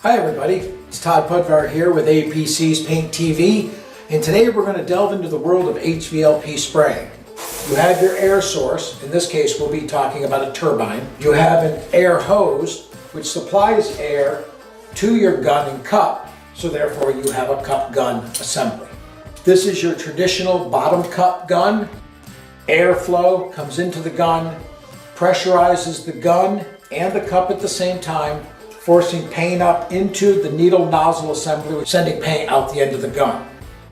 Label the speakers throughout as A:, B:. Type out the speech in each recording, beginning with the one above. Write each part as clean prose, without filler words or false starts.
A: Hi everybody, it's Todd Pudvar here with APC's Paint TV, and today we're going to delve into the world of HVLP spraying. You have your air source, in this case we'll be talking about a turbine. You have an air hose which supplies air to your gun and cup, so therefore you have a cup gun assembly. This is your traditional bottom cup gun. Airflow comes into the gun, pressurizes the gun and the cup at the same time, forcing paint up into the needle nozzle assembly, sending paint out the end of the gun.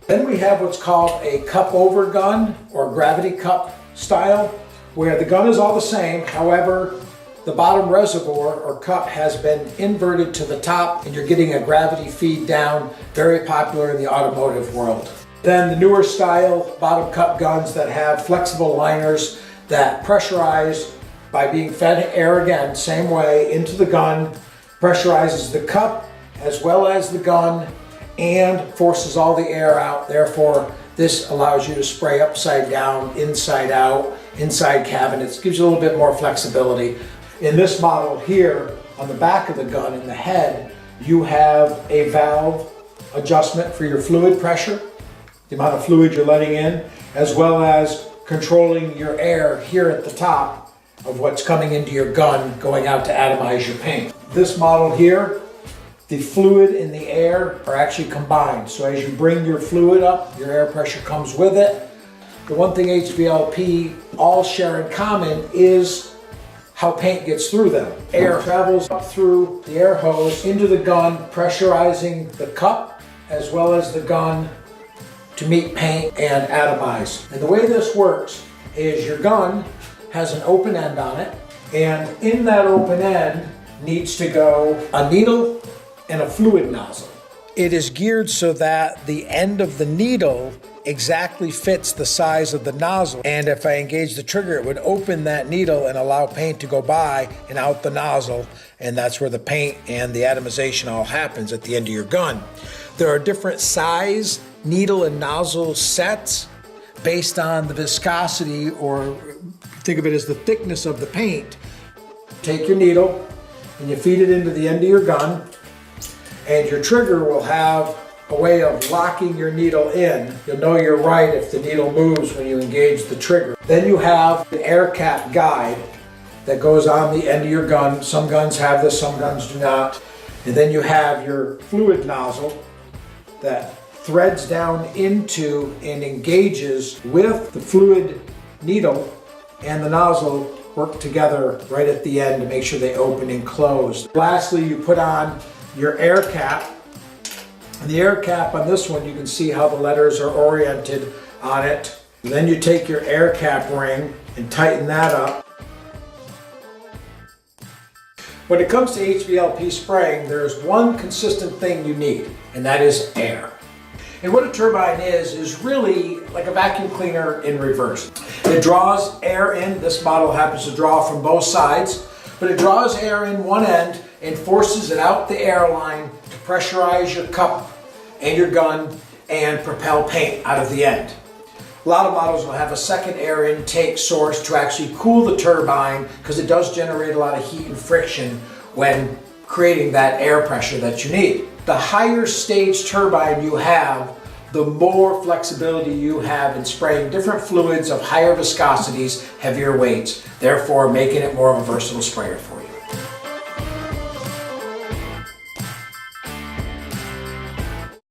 A: Then we have what's called a cup over gun or gravity cup style, where the gun is all the same, however, the bottom reservoir or cup has been inverted to the top and you're getting a gravity feed down, very popular in the automotive world. Then the newer style bottom cup guns that have flexible liners that pressurize by being fed air again, same way, into the gun, pressurizes the cup as well as the gun and forces all the air out. Therefore, this allows you to spray upside down, inside out, inside cabinets, gives you a little bit more flexibility. In this model here, on the back of the gun, in the head, you have a valve adjustment for your fluid pressure, the amount of fluid you're letting in, as well as controlling your air here at the top of what's coming into your gun going out to atomize your paint. This model here, the fluid and the air are actually combined. So as you bring your fluid up, your air pressure comes with it. The one thing HVLP all share in common is how paint gets through them. Air travels up through the air hose into the gun, pressurizing the cup as well as the gun to meet paint and atomize. And the way this works is your gun has an open end on it, and in that open end needs to go a needle and a fluid nozzle. It is geared so that the end of the needle exactly fits the size of the nozzle, and if I engage the trigger it would open that needle and allow paint to go by and out the nozzle, and that's where the paint and the atomization all happens at the end of your gun. There are different size needle and nozzle sets based on the viscosity, or think of it as the thickness of the paint. Take your needle and you feed it into the end of your gun, and your trigger will have a way of locking your needle in. You'll know you're right if the needle moves when you engage the trigger. Then you have an air cap guide that goes on the end of your gun. Some guns have this, some guns do not. And then you have your fluid nozzle that threads down into and engages with the fluid needle, and the nozzle work together right at the end to make sure they open and close. Lastly, you put on your air cap. And the air cap on this one, you can see how the letters are oriented on it. And then you take your air cap ring and tighten that up. When it comes to HVLP spraying, there's one consistent thing you need, and that is air. And what a turbine is really like a vacuum cleaner in reverse. It draws air in. This model happens to draw from both sides, but it draws air in one end and forces it out the air line to pressurize your cup and your gun and propel paint out of the end. A lot of models will have a second air intake source to actually cool the turbine, because it does generate a lot of heat and friction when creating that air pressure that you need. The higher stage turbine you have, the more flexibility you have in spraying different fluids of higher viscosities, heavier weights, therefore making it more of a versatile sprayer for you.